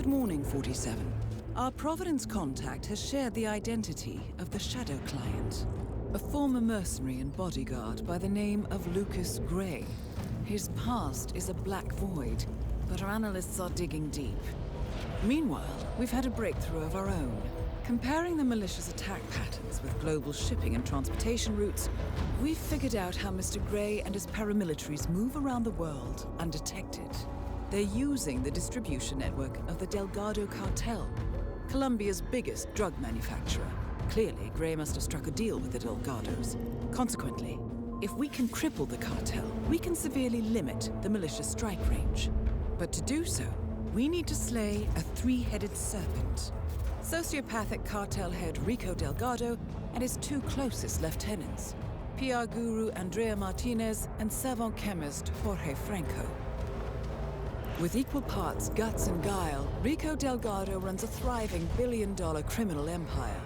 Good morning, 47. Our Providence contact has shared the identity of the Shadow Client, a former mercenary and bodyguard by the name of Lucas Gray. His past is a black void, but our analysts are digging deep. Meanwhile, we've had a breakthrough of our own. Comparing the malicious attack patterns with global shipping and transportation routes, we've figured out how Mr. Gray and his paramilitaries move around the world undetected. They're using the distribution network of the Delgado Cartel, Colombia's biggest drug manufacturer. Clearly, Gray must have struck a deal with the Delgados. Consequently, if we can cripple the cartel, we can severely limit the malicious strike range. But to do so, we need to slay a three-headed serpent. Sociopathic cartel head Rico Delgado and his two closest lieutenants, PR guru Andrea Martinez and savant chemist Jorge Franco. With equal parts guts and guile, Rico Delgado runs a thriving billion-dollar criminal empire.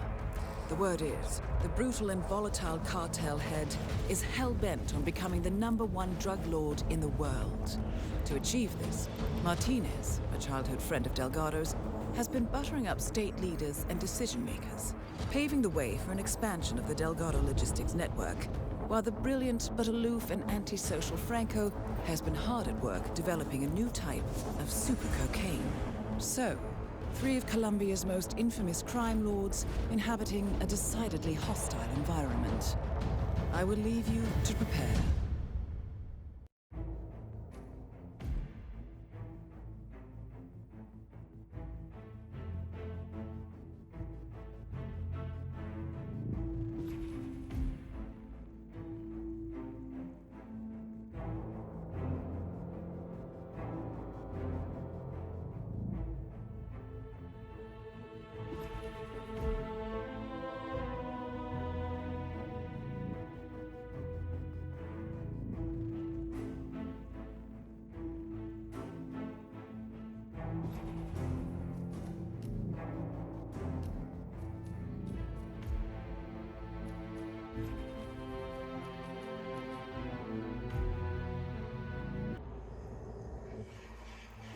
The word is, the brutal and volatile cartel head is hell-bent on becoming the #1 drug lord in the world. To achieve this, Martinez, a childhood friend of Delgado's, has been buttering up state leaders and decision-makers, paving the way for an expansion of the Delgado logistics network, while the brilliant but aloof and antisocial Franco has been hard at work developing a new type of super cocaine. So, three of Colombia's most infamous crime lords inhabiting a decidedly hostile environment. I will leave you to prepare.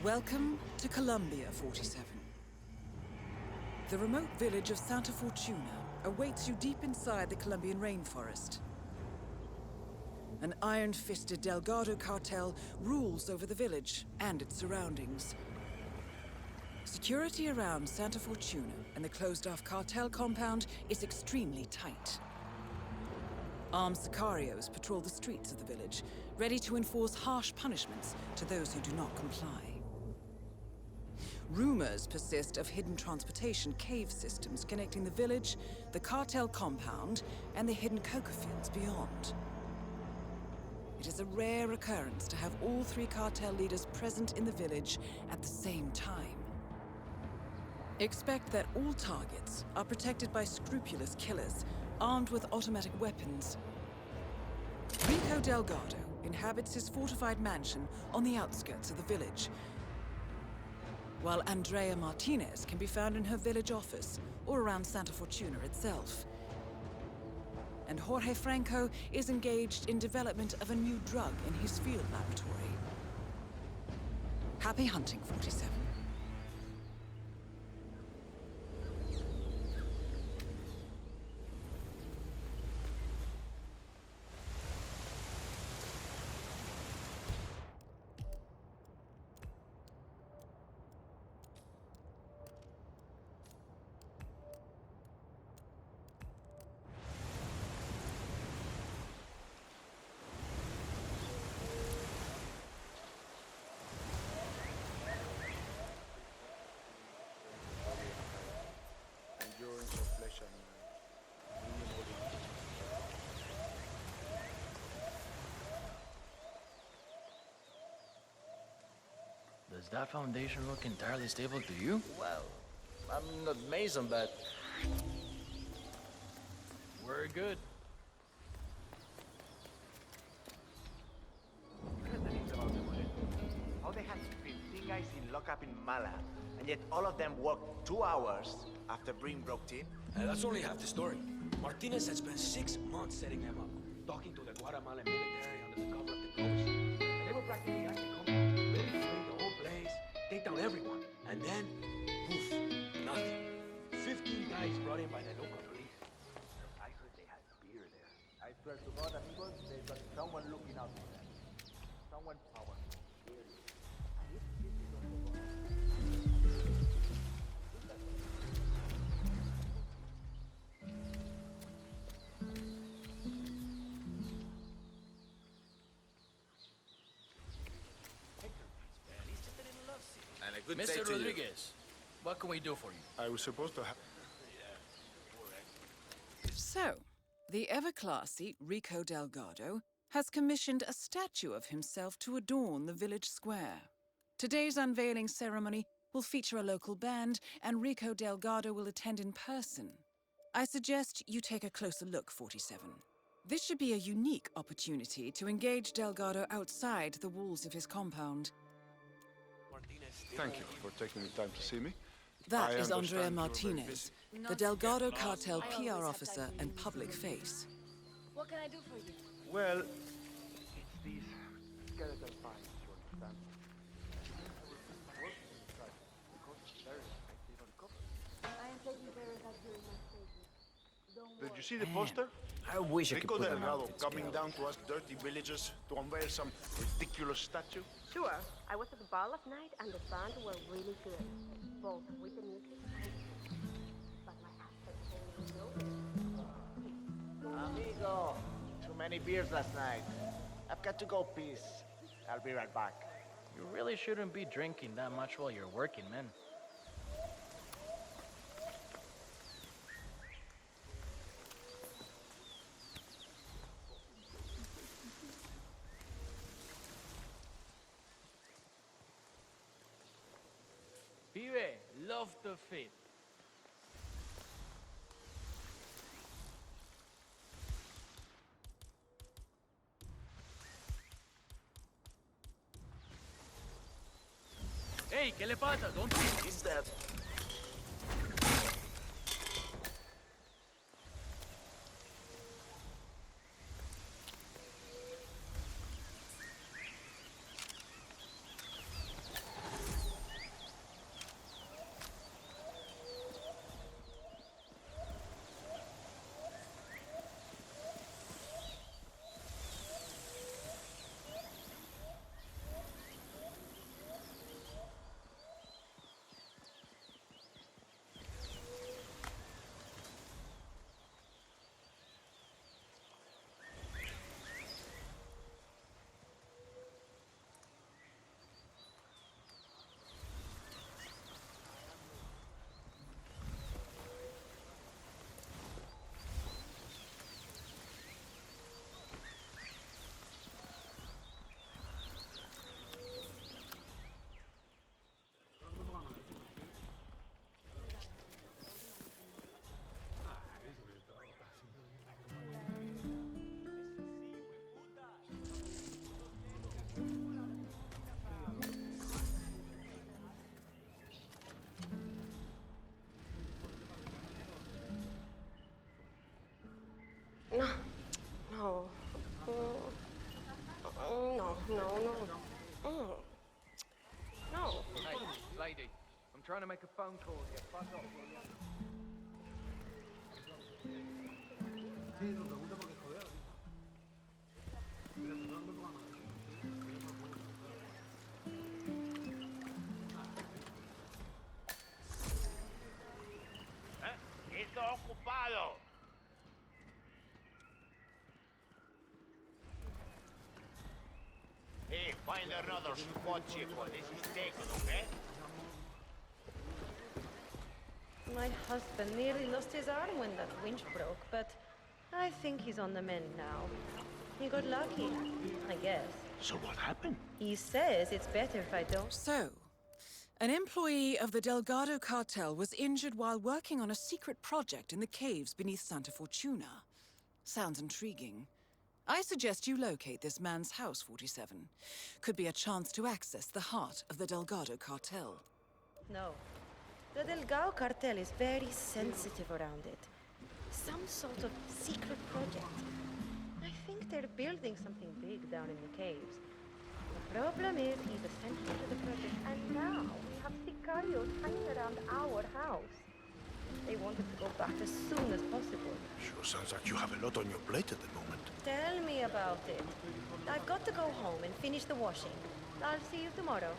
Welcome to Colombia, 47. The remote village of Santa Fortuna awaits you deep inside the Colombian rainforest. An iron-fisted Delgado cartel rules over the village and its surroundings. Security around Santa Fortuna and the closed-off cartel compound is extremely tight. Armed sicarios patrol the streets of the village, ready to enforce harsh punishments to those who do not comply. Rumors persist of hidden transportation cave systems connecting the village, the cartel compound, and the hidden coca fields beyond. It is a rare occurrence to have all three cartel leaders present in the village at the same time. Expect that all targets are protected by scrupulous killers, armed with automatic weapons. Rico Delgado inhabits his fortified mansion on the outskirts of the village, while Andrea Martinez can be found in her village office or around Santa Fortuna itself. And Jorge Franco is engaged in development of a new drug in his field laboratory. Happy hunting, 47. Does that foundation look entirely stable to you? Well, I'm not Mason, but... We're good. How they had 15 guys in lockup in Mala, and yet all of them worked 2 hours after Brim broke in? That's only half the story. Martinez had spent 6 months setting them up, talking to the Guatemalan military under the cover of the coast. And they were practically acting ready to raid the whole place, take down everyone. And then guys brought in by the local police. I heard they had beer there. I swear to God, amigos, there's got someone looking out for them. Someone powerful. And a good day Mr. to you. Rodriguez, what can we do for you? I was supposed to have... So, the ever-classy Rico Delgado has commissioned a statue of himself to adorn the village square. Today's unveiling ceremony will feature a local band, and Rico Delgado will attend in person. I suggest you take a closer look, 47. This should be a unique opportunity to engage Delgado outside the walls of his compound. Thank you for taking the time to see me. That I is Andrea understand you're very Martinez, busy. the Delgado cartel PR officer and public face. What can I do for you? Well, it's these skeletal files, you understand? I am taking care of that during my statement. Don't Did worry. you see the poster? I wish I could Rico put them Delgado out. coming down to us dirty villagers to unveil some ridiculous statue? Sure. I was at the bar last night and the band were really good. Both with the music and the food. But my husband told me no. Amigo, too many beers last night. I've got to go peace. I'll be right back. You really shouldn't be drinking that much while you're working, man. Pibe, love the fit. Hey, ¿qué le pasa? Don't Is that... No. No. No, no, no. No. Hey, lady, I'm trying to make a phone call here. Fuck off, will ya? ¡Está ocupado! Hey, find another spot, chico. This is taken, okay? My husband nearly lost his arm when that winch broke, but I think he's on the mend now. He got lucky, I guess. So what happened? He says it's better if I don't. So, an employee of the Delgado cartel was injured while working on a secret project in the caves beneath Santa Fortuna. Sounds intriguing. I suggest you locate this man's house, 47. Could be a chance to access the heart of the Delgado cartel. No. The Delgado cartel is very sensitive around it. Some sort of secret project. I think they're building something big down in the caves. The problem is he's essential to the project, and now we have sicarios hanging around our house. They wanted to go back as soon as possible. Sure sounds like you have a lot on your plate at the moment. Tell me about it. I've got to go home and finish the washing. I'll see you tomorrow.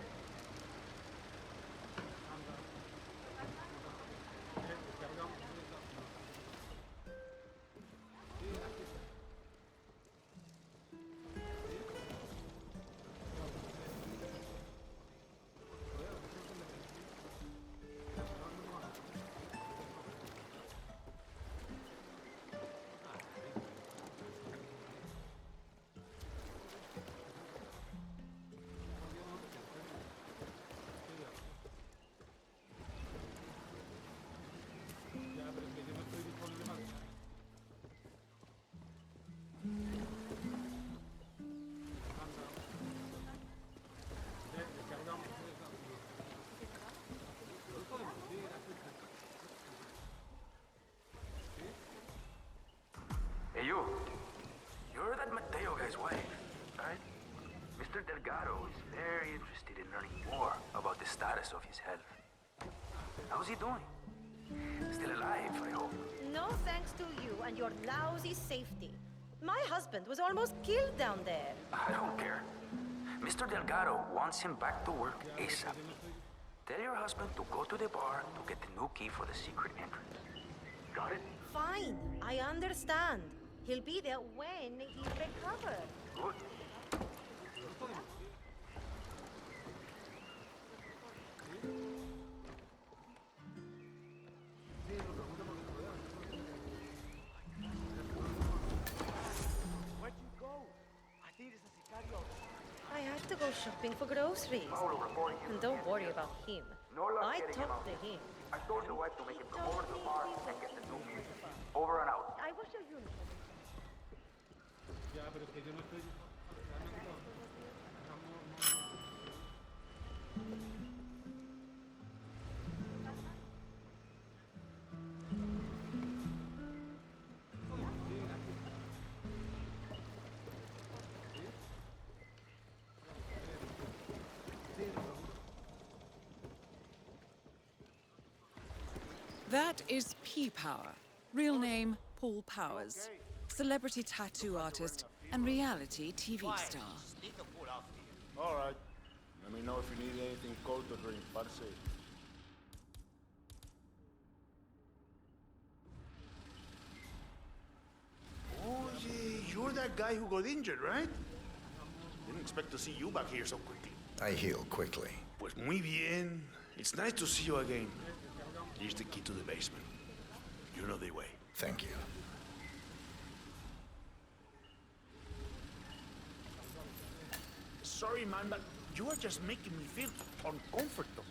Hey, you. You're that Mateo guy's wife, right? Mr. Delgado is very interested in learning more about the status of his health. How's he doing? Still alive, I hope. No thanks to you and your lousy safety. My husband was almost killed down there. I don't care. Mr. Delgado wants him back to work ASAP. Tell your husband to go to the bar to get the new key for the secret entrance. Got it? Fine, I understand. He'll be there when he's recovered. Good. Where'd you go? I think it's a sicario. I had to go shopping for groceries. And don't worry about him. I talked to him. I told your wife to make him come over to the bar and get the new key. Over and out. I was your uniform. That is P-Power. Real name, Paul Powers. Celebrity tattoo artist and reality TV star. All right. Let me know if you need anything cold to drink, parce. Oh, yeah, you're that guy who got injured, right? Didn't expect to see you back here so quickly. I heal quickly. Pues muy bien. It's nice to see you again. Here's the key to the basement. You know the way. Thank you. Sorry, man, but you are just making me feel uncomfortable.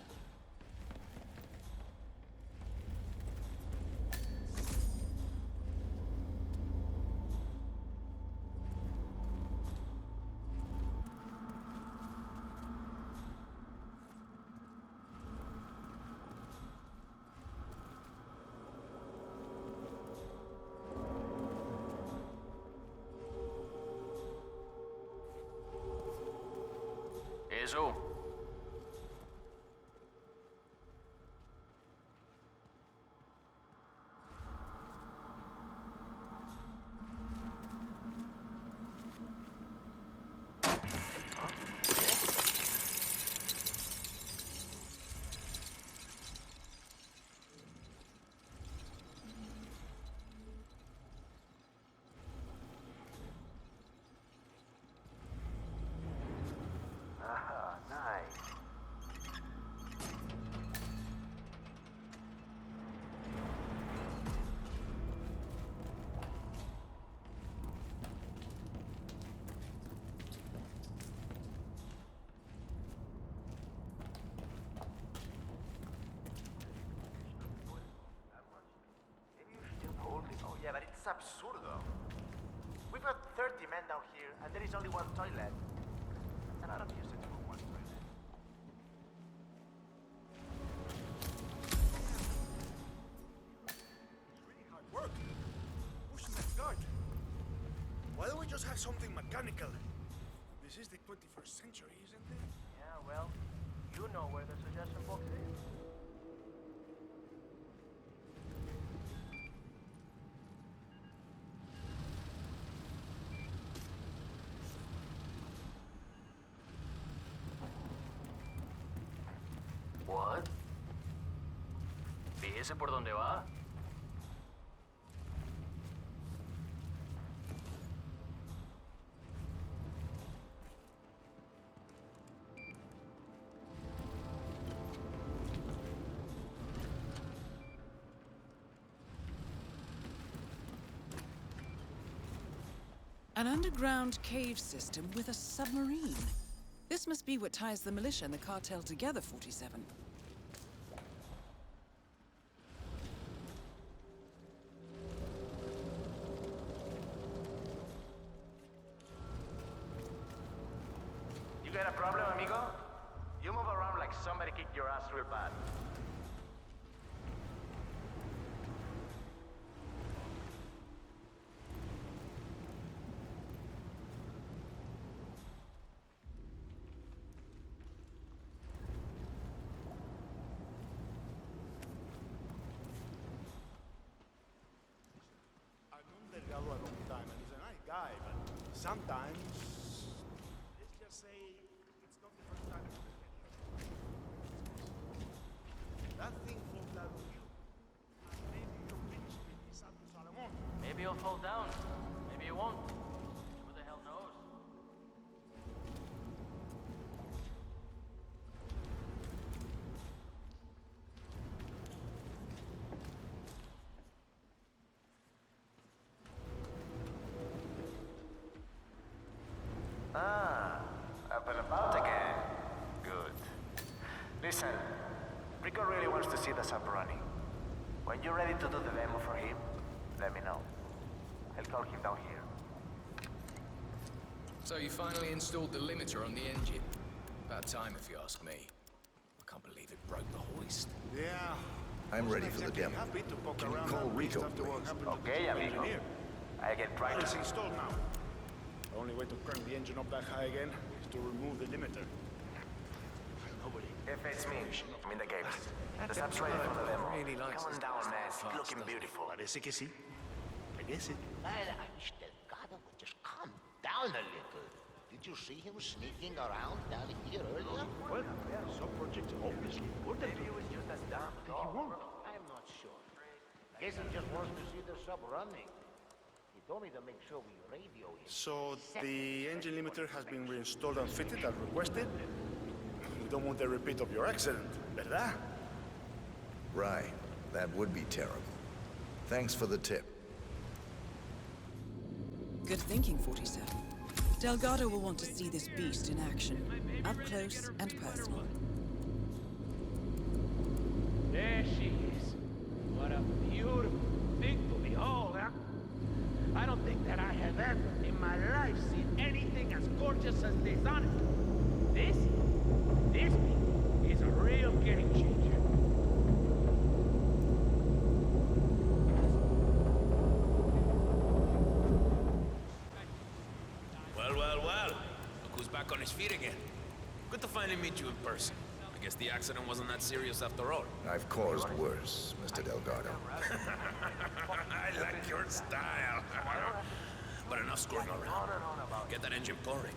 Eso. Yeah, but it's absurdo. We've got 30 men down here, and there is only one toilet. And I don't use it for one toilet. It's really hard work. Pushing that cart. Why don't we just have something mechanical? This is the 21st century, isn't it? Yeah, well, you know where the suggestion box is. What? Fíjese por dónde va. An underground cave system with a submarine. This must be what ties the militia and the cartel together, 47. You got a problem, amigo? You move around like somebody kicked your ass real bad. I've known Delgado a long time, and he's a nice guy, but sometimes, let's just say, it's not the first time it's been here. That thing falls out on you, and maybe you'll finish with this Santo Salomon. Maybe he'll fall down. Maybe he won't. Who the hell knows? Ah, up and about again. Good. Listen, Rico really wants to see the sub running. When you're ready to do the demo for him, let me know. I'll call him down here. So you finally installed the limiter on the engine. About time, if you ask me. I can't believe it broke the hoist. Yeah. I'm wasn't ready for the exactly demo. happy to poke Can you around call that beast Rico, after what please? happened to Okay, the amigo. engineer. I'll get right Well, it's to it. installed now. The only way to crank the engine up that high again is to remove the limiter. Nobody. If it's me, I'm in the games. The sub's ready for the demo. Really likes Come on this down, stuff man. fast, It's looking doesn't it? beautiful. Parece que sí. I guess it. I wish Delgado would just calm down a little. Did you see him sneaking around down here earlier? Well, yeah, some projects obviously important to Maybe it was just as dumb. He won't. I'm not sure. Guess he just wants to see the sub running. He told me to make sure we radio him. So the engine limiter has been reinstalled and fitted as requested. We don't want a repeat of your accident, ¿verdad? Right. That would be terrible. Thanks for the tip. Good thinking, 47. Delgado will want to see this beast in action, up close and personal. There she is. What a beautiful thing to behold, huh? I don't think that I have ever in my life seen anything as gorgeous as this, honestly. This is a real game changer. Well. Look who's back on his feet again. Good to finally meet you in person. I guess the accident wasn't that serious after all. I've caused worse, Mr. Delgado. I like your style. But enough screwing around. Get that engine pouring.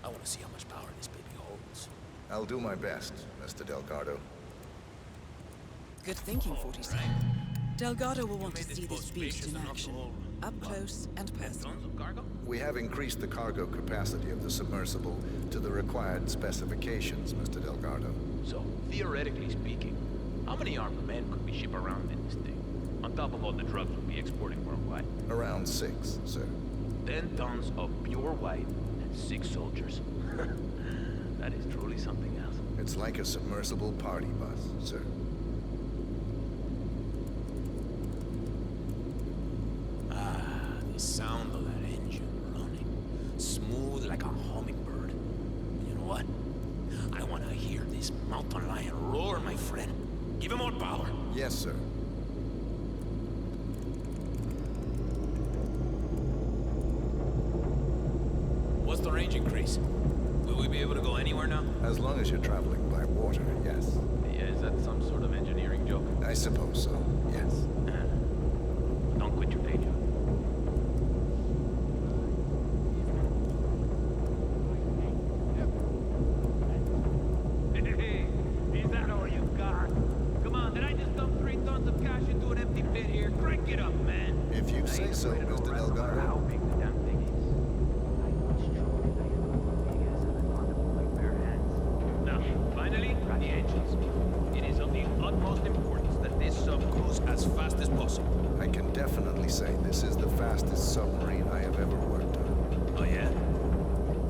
I want to see how much power this baby holds. I'll do my best, Mr. Delgado. Good thinking, 47. Delgado will want to see this beast in action, up close and personal. Tons of cargo? We have increased the cargo capacity of the submersible to the required specifications, Mr. Delgado. So, theoretically speaking, how many armed men could we ship around in this thing? On top of all the drugs we'll be exporting worldwide. Around 6, sir. 10 tons of pure white and 6 soldiers. That is truly something else. It's like a submersible party bus, sir. The sound of that engine running. Smooth like a hummingbird. You know what? I want to hear this mountain lion roar, my friend. Give him more power. Yes, sir. What's the range increase? Will we be able to go anywhere now? As long as you're traveling by water, yes. Yeah, is that some sort of engineering joke? I suppose so, yes. Don't quit your day job. Hey, is that all you Pick it up, man. If you say so, Mr. Delgado. How big the damn thing is. I was sure that it was big as I thought with my bare hands. Now, finally, the engines. It is of the utmost importance that this sub goes as fast as possible. I can definitely say this is the fastest submarine I have ever worked on. Oh yeah?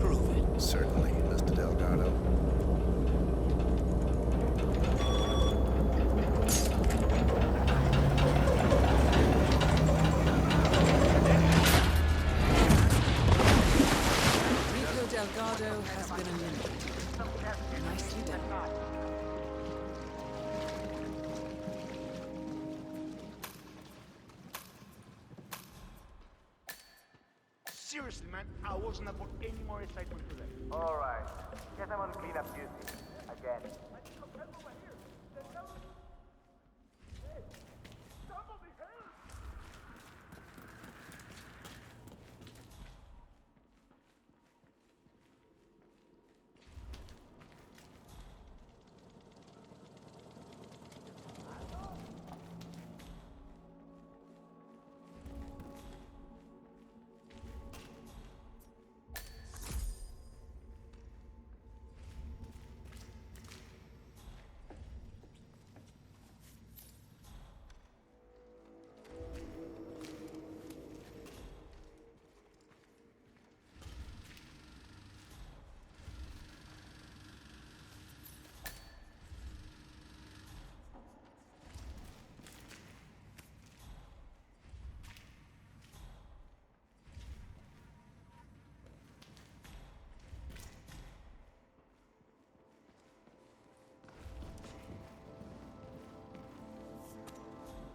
Prove it. Certainly, Mr. Delgado. Delgado has been eliminated. Nicely done. Seriously, man, I wasn't up for any more excitement today. Alright, guess I'm on cleanup duty. Again.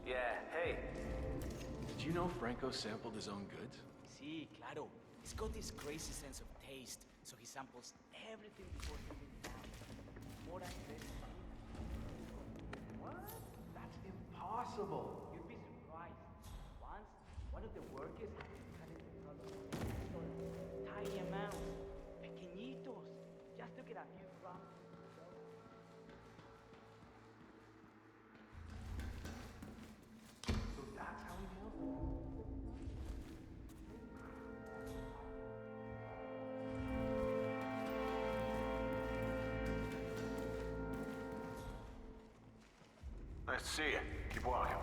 Yeah, hey. Did you know Franco sampled his own goods? Sí, claro. He's got this crazy sense of taste, so he samples everything before putting it down. More I bet. What? That's impossible. You'd be surprised. Once, one of the workers had it in front of him. Tiny amounts. Pequeñitos. Just took it a few grams. So that's how he feels? Nice to see you. Keep walking.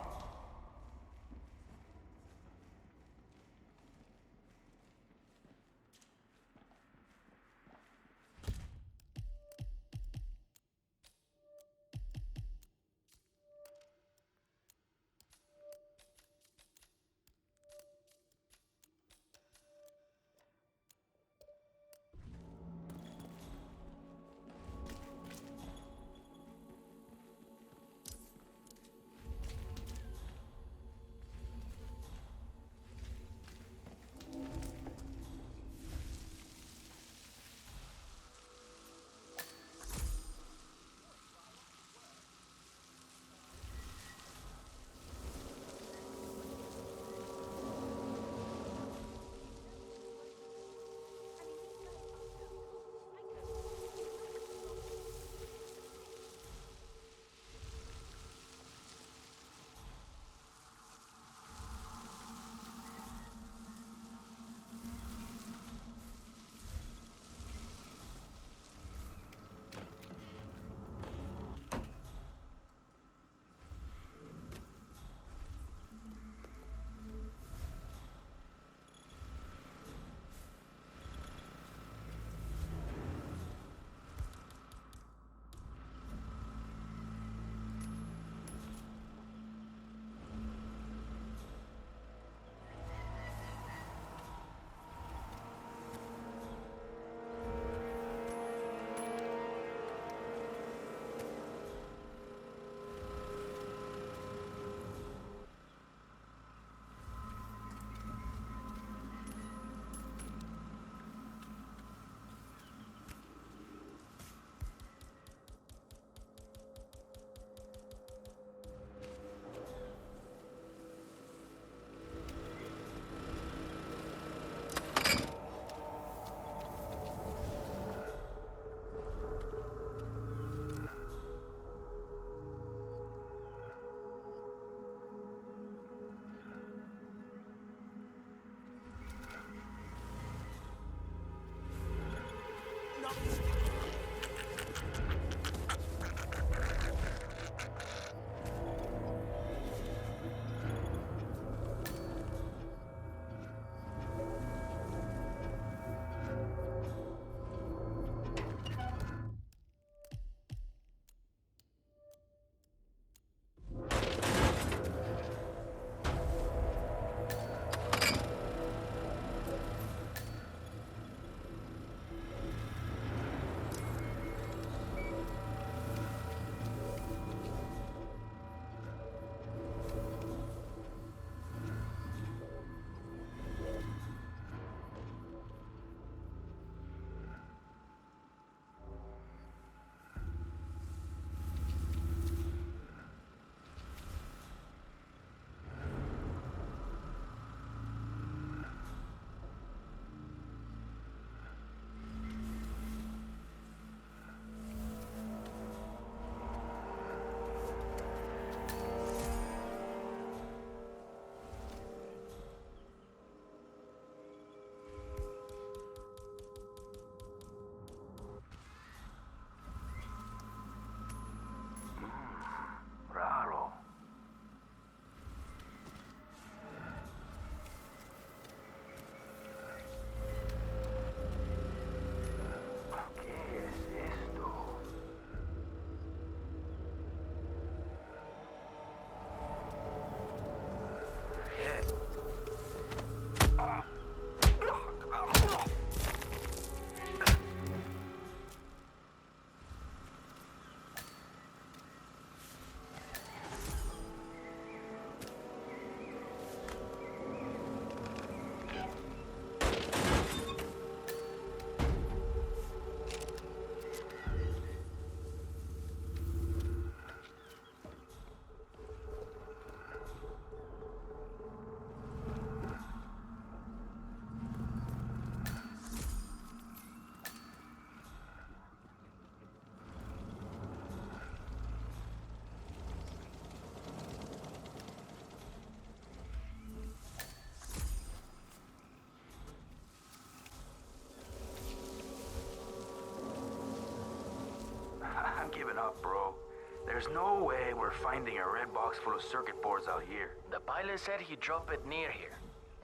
There's no way we're finding a red box full of circuit boards out here. The pilot said he dropped it near here.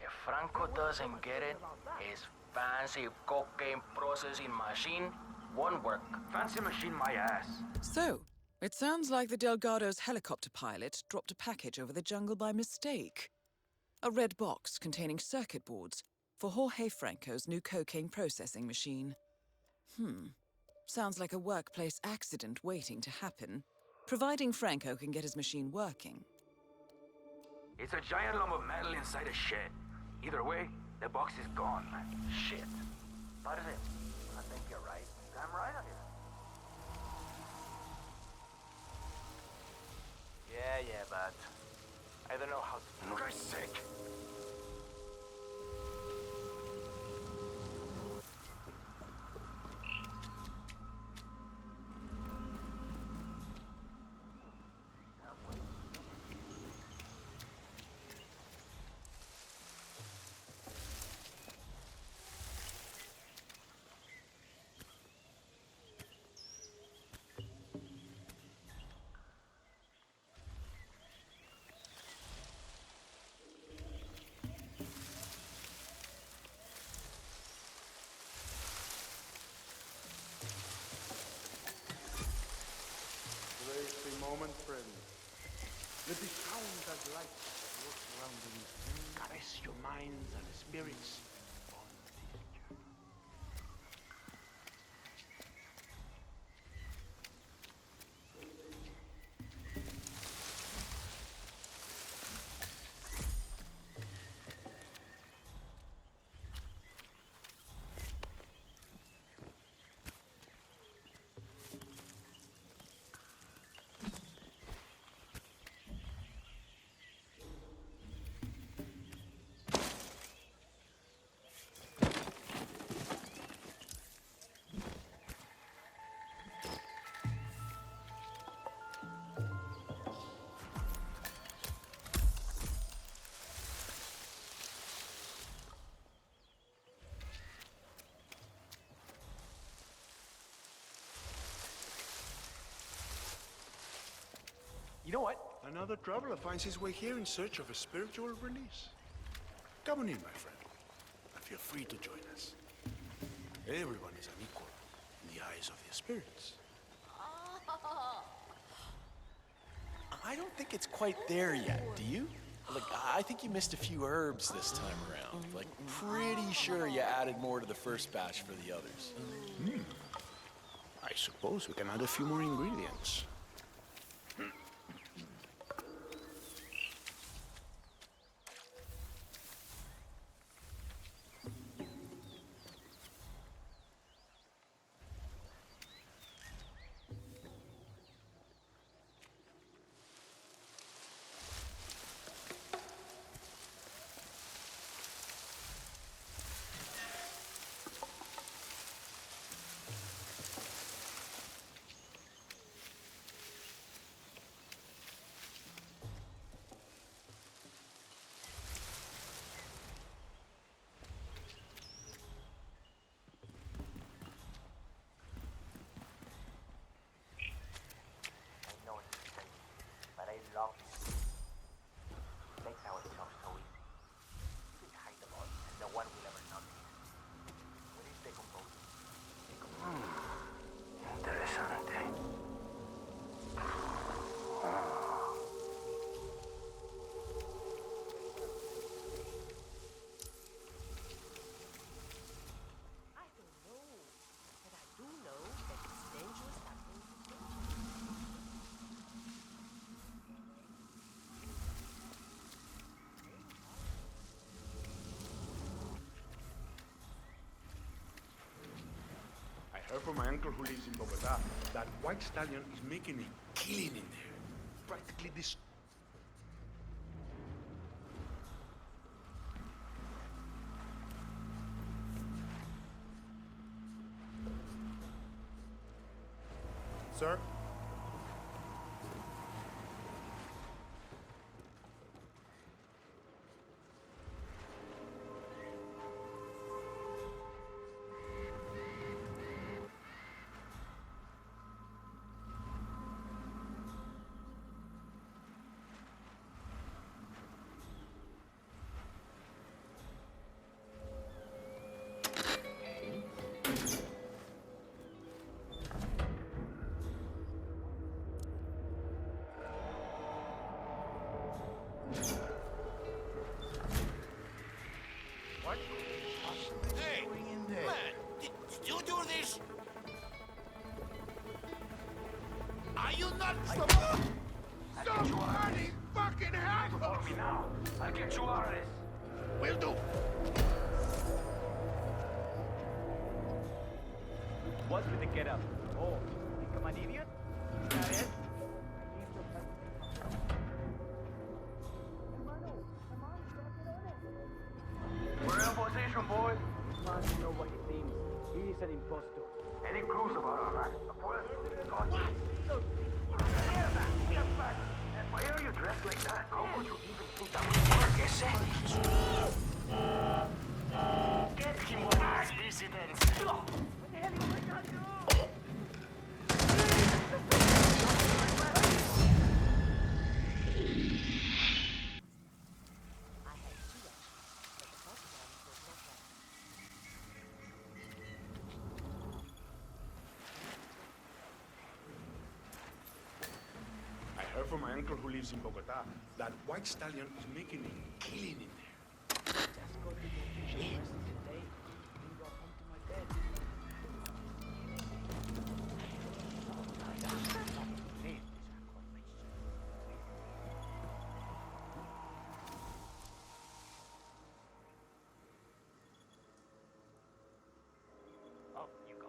If Franco doesn't get it, his fancy cocaine processing machine won't work. Fancy machine my ass. So, it sounds like the Delgado's helicopter pilot dropped a package over the jungle by mistake. A red box containing circuit boards for Jorge Franco's new cocaine processing machine. Sounds like a workplace accident waiting to happen, providing Franco can get his machine working. It's a giant lump of metal inside a shed. Either way, the box is gone, man. Shit. But I think you're right. I'm right on you. Yeah, but I don't know how to... For Christ's sake. Moment, friend. Let the sound of light work around you. Caress your minds and spirits on this journey. You know what? Another traveler finds his way here in search of a spiritual release. Come on in, my friend, and feel free to join us. Everyone is an equal in the eyes of the spirits. I don't think it's quite there yet, do you? Like, I think you missed a few herbs this time around. Like, pretty sure you added more to the first batch for the others. I suppose we can add a few more ingredients. love you. Makes our job so easy. You can hide the body, and no one will ever notice. What is decomposing? Interesante. I don't know, but I do know that it's dangerous happening. I heard from my uncle who lives in Bogota that White Stallion is making a killing in there. Practically this. Sir? fucking handcuffs! Follow me now. I'll get you out of this. Will do. What's with the get up? Oh, think I'm an idiot? Is that it? We're in position, boys. Man, you know what he thinks. He's an impostor. Any clues about our man? Why are you dressed like that? How would you even think that would work? Get him on his residence. What the hell are you going to do? I heard from my uncle who lives in Bogota that White Stallion is making a killing in there. Just go to the official rest of the day and go home to my bed. Up you go.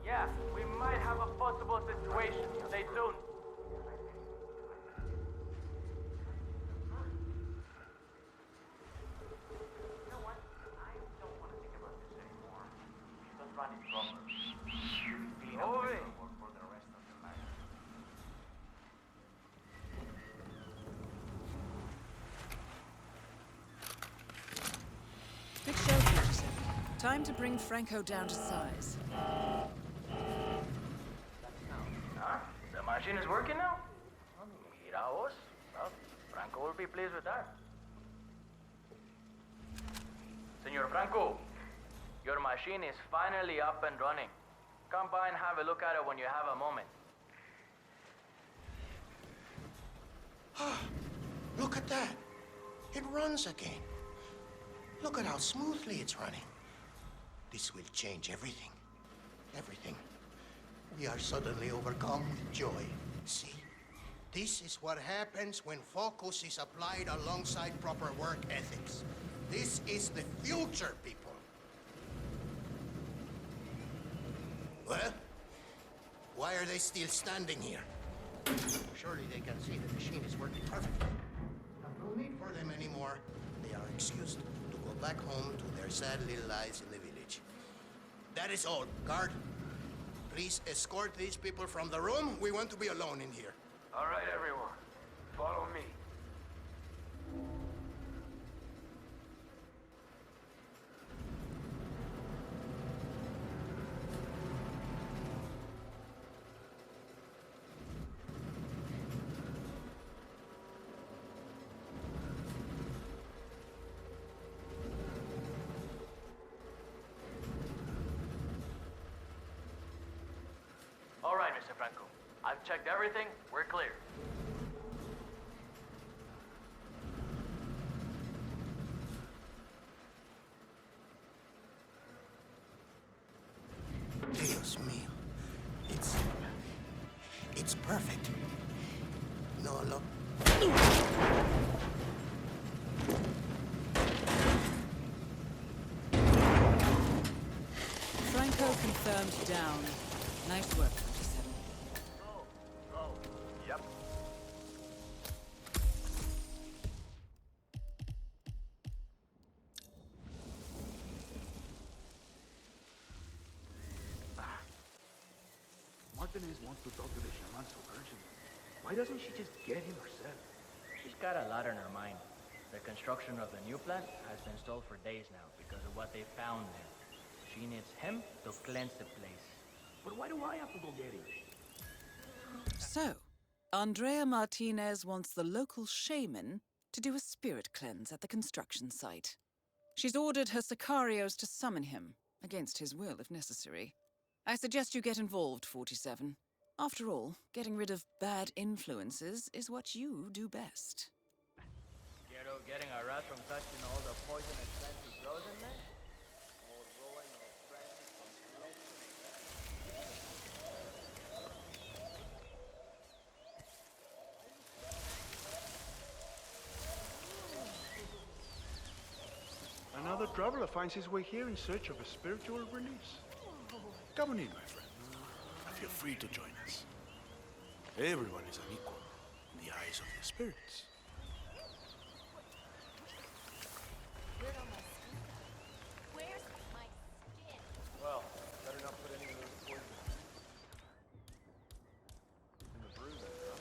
Yeah, we might have a possible situation. Stay tuned. You know what? I don't want to think about this anymore. We don't run it properly. Over. For the rest of the night. Good show, 47. Time to bring Franco down to size. Huh? The machine is working now? Miraos. Well, Franco will be pleased with that. Senor Franco, your machine is finally up and running. Come by and have a look at it when you have a moment. Look at that. It runs again. Look at how smoothly it's running. This will change everything. Everything. We are suddenly overcome with joy. See? This is what happens when focus is applied alongside proper work ethics. This is the future, people. Well, why are they still standing here? Surely they can see the machine is working perfectly. No need for them anymore. They are excused to go back home to their sad little lives in the village. That is all. Guard, please escort these people from the room. We want to be alone in here. All right, everyone. Follow me. All right, Mr. Franco. I've checked everything. We're clear. Dios mío. It's perfect. No, look. Franco confirmed down. Nice work, 47. Yep. Martinez wants to talk to the shaman so urgently? Why doesn't she just get him herself? She's got a lot on her mind. The construction of the new plant has been stalled for days now because of what they found there. She needs him to cleanse the place. But why do I have to go get him? So, Andrea Martinez wants the local shaman to do a spirit cleanse at the construction site. She's ordered her sicarios to summon him, against his will if necessary. I suggest you get involved, 47. After all, getting rid of bad influences is what you do best. Getting a rat from touching all the poisonous plants he grows in there? Or growing or branches from Another traveler finds his way here in search of a spiritual release. Come on in, my friend. Feel free to join us. Everyone is an equal in the eyes of the spirits. Where's my skin? Well, better not put any of those poisons in the brew then, huh?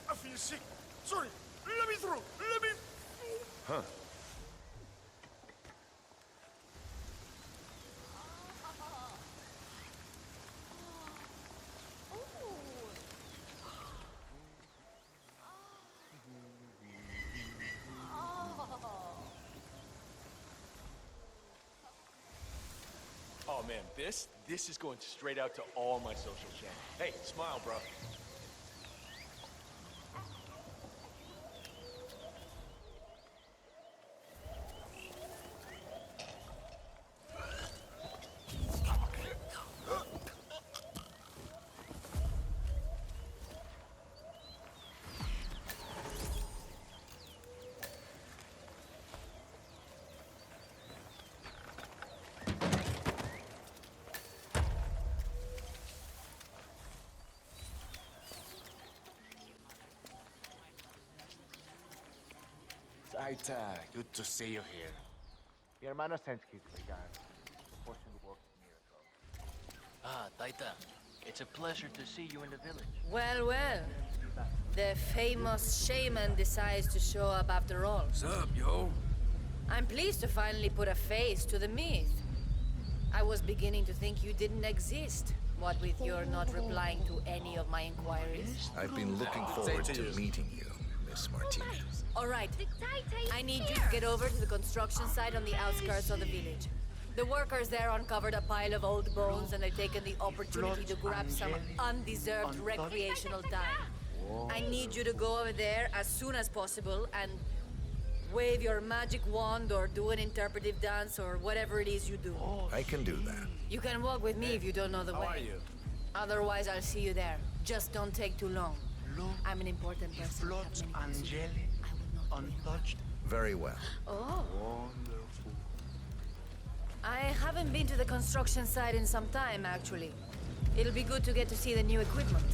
I feel sick. Sorry. Let me through. Let me... Huh. Oh man, this is going straight out to all my social channels. Hey, smile, bro. Taita, good to see you here. Mi hermano sends his regards. Proportion works miracles. Ah, Taita. It's a pleasure to see you in the village. Well, well. The famous shaman decides to show up after all. What's up, yo? I'm pleased to finally put a face to the myth. I was beginning to think you didn't exist, what with your not replying to any of my inquiries. I've been looking forward to meeting you, Miss Martinez. All right. I need you to get over to the construction site on the outskirts of the village. The workers there uncovered a pile of old bones and they've taken the opportunity to grab some undeserved recreational time. I need you to go over there as soon as possible and wave your magic wand or do an interpretive dance or whatever it is you do. I can do that. You can walk with me if you don't know the way. How are you? Otherwise, I'll see you there. Just don't take too long. I'm an important person. Floats angelic, untouched. Very well. Oh. Wonderful. I haven't been to the construction site in some time, actually. It'll be good to get to see the new equipment.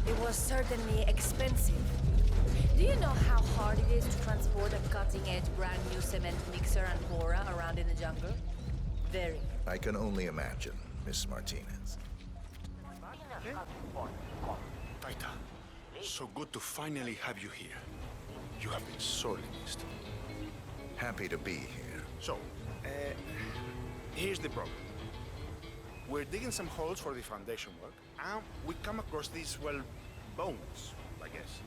It was certainly expensive. Do you know how hard it is to transport a cutting-edge brand new cement mixer and pourer around in the jungle? Very. I can only imagine, Miss Martinez. Taita, so good to finally have you here. You have been sorely missed. Happy to be here. So, here's the problem. We're digging some holes for the foundation work, and we come across these, well, bones, I guess.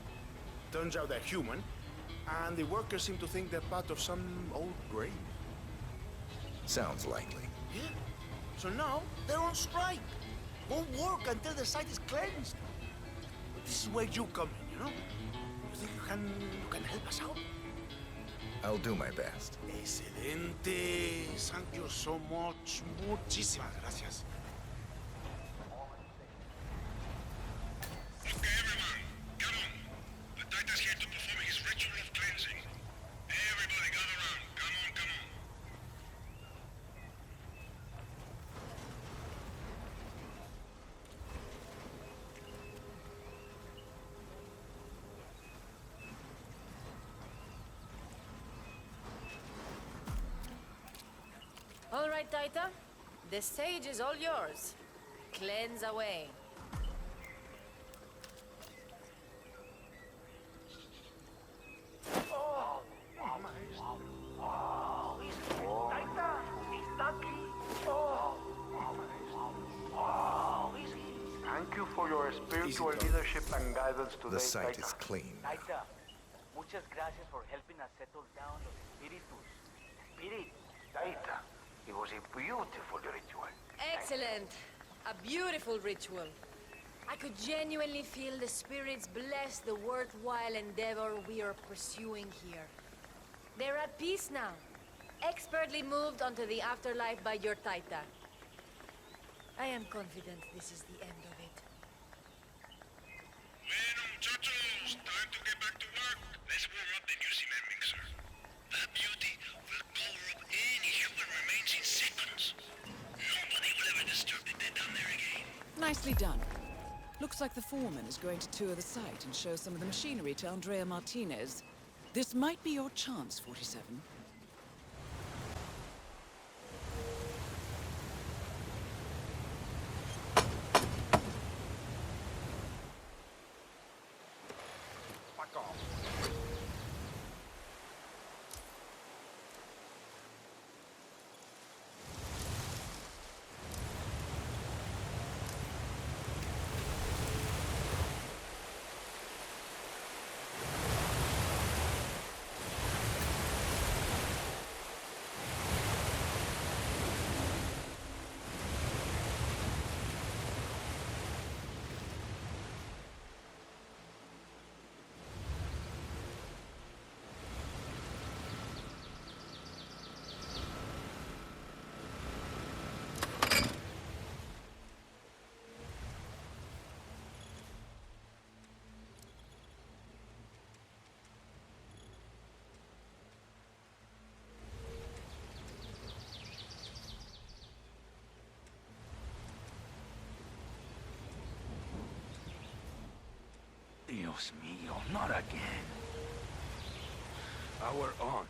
Turns out they're human, and the workers seem to think they're part of some old grave. Sounds likely. Yeah. So now, they're on strike. Won't work until the site is cleansed. This is where you come in, you know? You think you can help us out? I'll do my best. Excelente. Thank you so much. Muchísimas gracias. Okay, everyone, come on. The Titan's here to perform his ritual of cleansing. Everybody gather around. Come on, come on. All right, Taita. The stage is all yours. Cleanse away. Thank you for your spiritual leadership and guidance today, The site Taita. is clean. Taita, muchas gracias for helping us settle down los espíritus. Spirit. Taita, it was a beautiful ritual. Excellent. A beautiful ritual. I could genuinely feel the spirits bless the worthwhile endeavor we are pursuing here. They're at peace now, expertly moved onto the afterlife by your Taita. I am confident this is the end of it. Bueno, muchachos, time to get back to work. Let's warm up the new cement mixer. That beauty will cover up any human remains in seconds. Nobody will ever disturb the dead down there again. Nicely done. Looks like the foreman is going to tour the site and show some of the machinery to Andrea Martinez. This might be your chance, 47. Fuck off. Dios mío, not again. Power on.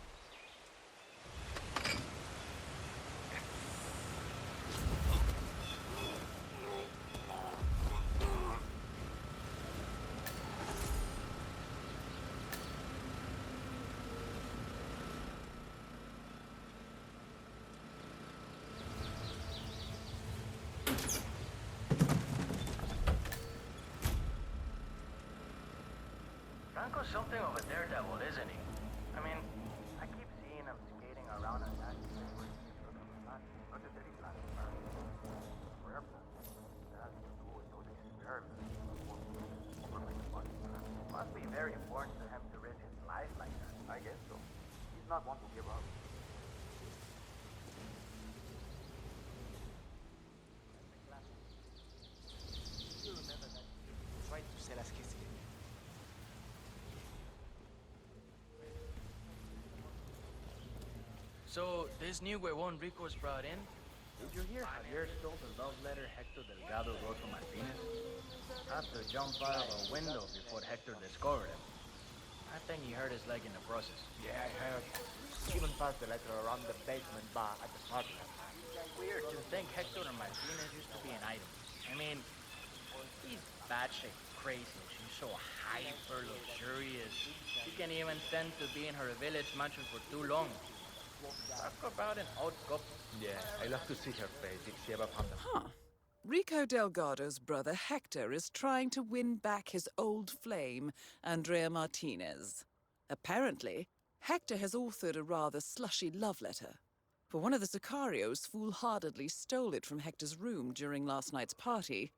Franco's something of a daredevil, isn't he? I mean, I keep seeing him skating around on that place. Must be very important to him to risk his life like that. I guess so. He's not one to give up. You remember that he tried to sell us his skin. So, this new huevon Rico was brought in? Did you hear Javier stole the love letter Hector Delgado wrote from Martinez? Had to jump out of a window before Hector discovered him. I think he hurt his leg in the process. Yeah, I heard. Even passed the letter around the basement bar at the party. Weird to think Hector and Martinez used to be an item. I mean, he's batshit crazy. She's so hyper luxurious. She can't even stand to be in her village mansion for too long. Talk about an odd couple. Yeah, I love to see her face if she ever found them. Huh. Rico Delgado's brother Hector is trying to win back his old flame, Andrea Martinez. Apparently, Hector has authored a rather slushy love letter. For one of the Sicarios foolhardily stole it from Hector's room during last night's party.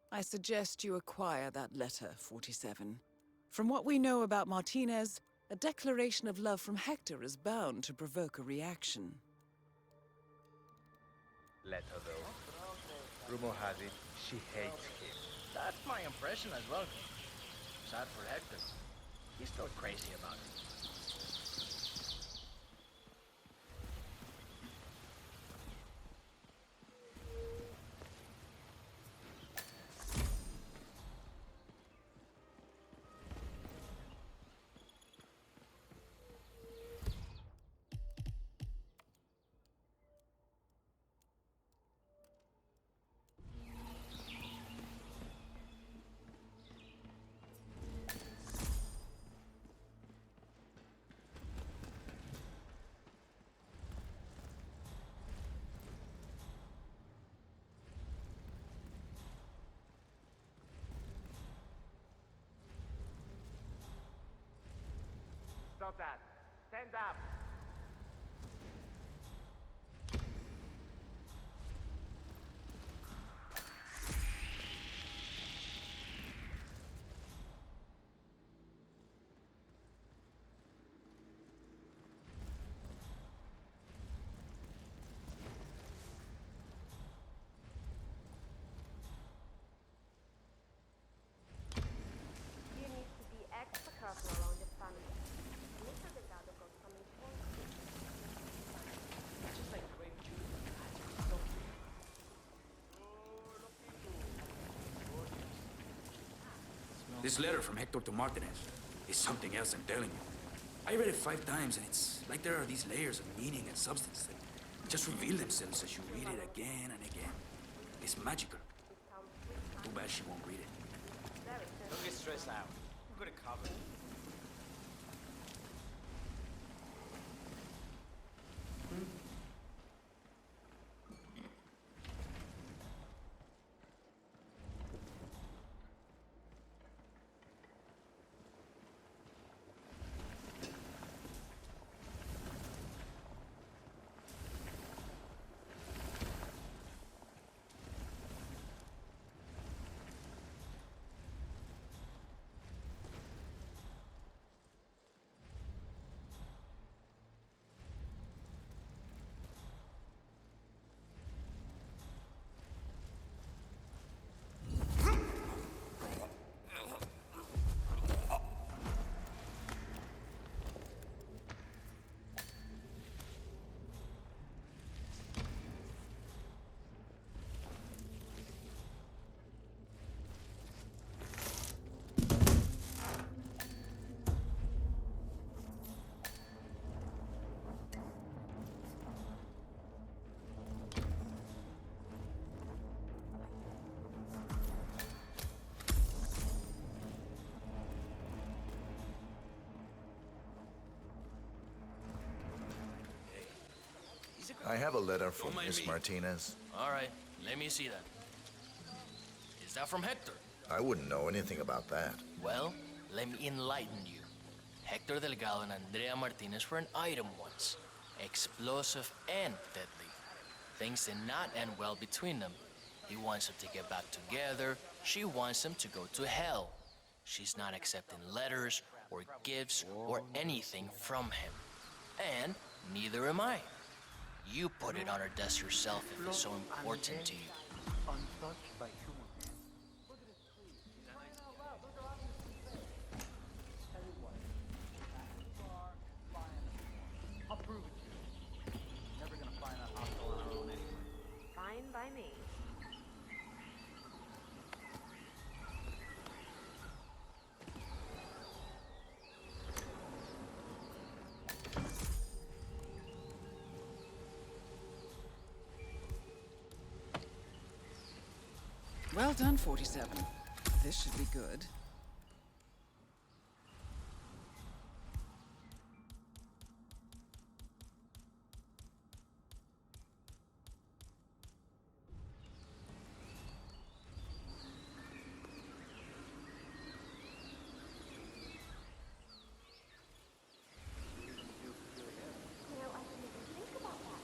I suggest you acquire that letter, 47. From what we know about Martinez, a declaration of love from Hector is bound to provoke a reaction. Let her though. Rumor has it, she hates him. That's my impression as well. Sad for Hector. He's still crazy about it. Stop that. Stand up. You need to be extra careful around the family. Mr. Delgado got some information. It's just like Grave Judas. This letter from Hector to Martinez is something else, I'm telling you. I read it 5 times, and it's like there are these layers of meaning and substance that just reveal themselves as you read it again and again. It's magical. Too bad she won't read it. Don't get stressed out. We're gonna cover it. I have a letter from Miss Martinez. All right, let me see that. Is that from Hector? I wouldn't know anything about that. Well, let me enlighten you. Hector Delgado and Andrea Martinez were an item once. Explosive and deadly. Things did not end well between them. He wants them to get back together. She wants them to go to hell. She's not accepting letters or gifts or anything from him. And neither am I. You put it on her desk yourself if it's so important to you. Untouched by human. I'll prove it to you. Never gonna find that hostile on our own anyway. Fine by me. Well done, 47. This should be good. You know, I didn't even think about that.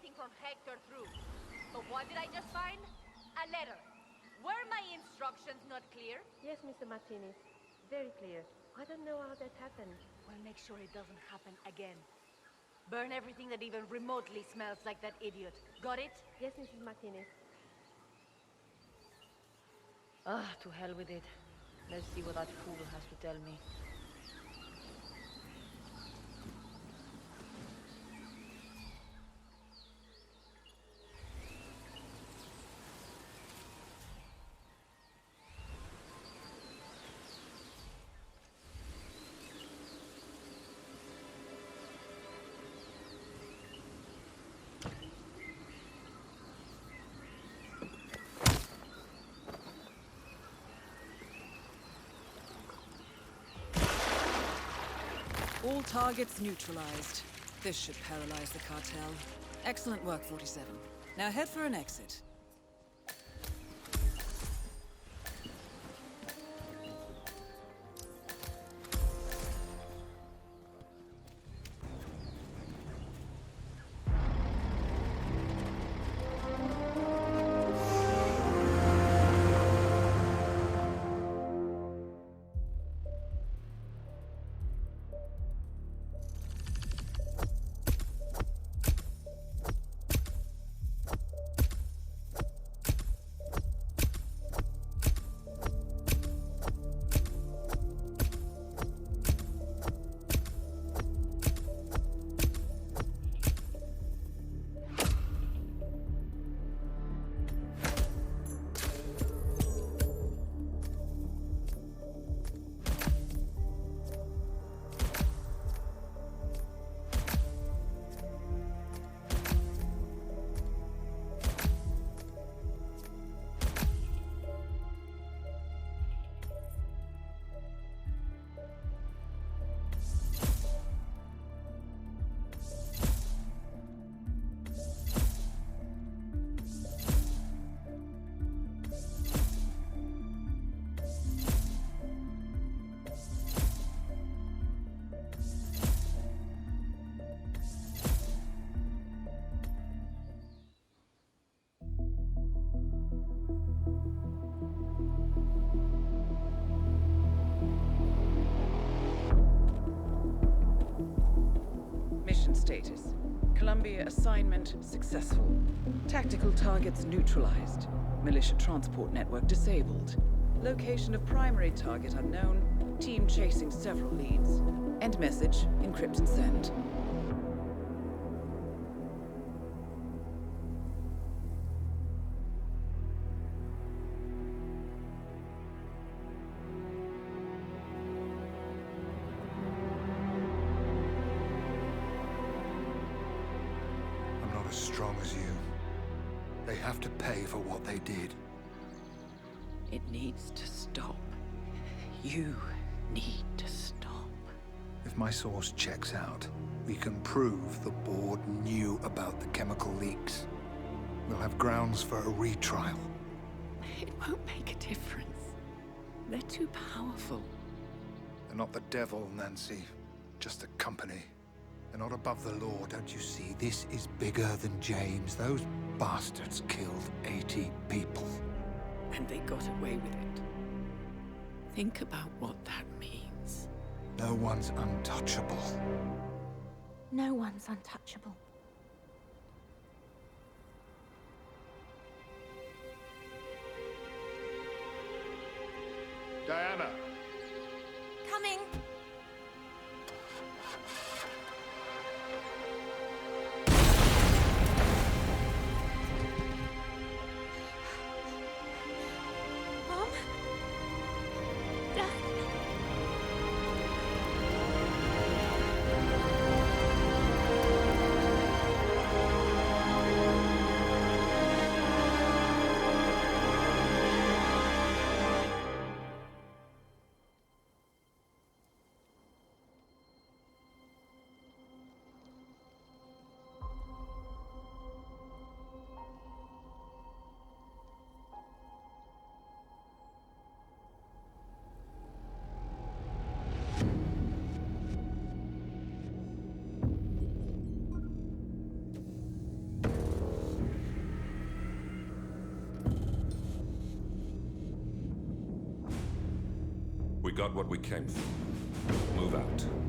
anything from Hector through. But what did I just find? A letter. Were my instructions not clear? Yes, Mr. Martinez. Very clear. I don't know how that happened. Well, make sure it doesn't happen again. Burn everything that even remotely smells like that idiot. Got it? Yes, Mrs. Martinez. Ah, to hell with it. Let's see what that fool has to tell me. All targets neutralized. This should paralyze the cartel. Excellent work, 47. Now head for an exit. Mission status. Columbia assignment successful. Tactical targets neutralized. Militia transport network disabled. Location of primary target unknown. Team chasing several leads. End message. Encrypt and send. I'm not as strong as you. They have to pay for what they did. It needs to stop. You need to stop. If my source checks out, we can prove the board knew about the chemical leaks. We'll have grounds for a retrial. It won't make a difference. They're too powerful. They're not the devil, Nancy. Just a company. They're not above the law, don't you see? This is bigger than James. Those bastards killed 80 people. And they got away with it. Think about what that means. No one's untouchable. No one's untouchable. Diana! Coming! Mom? Dad? got what we came for. Move out.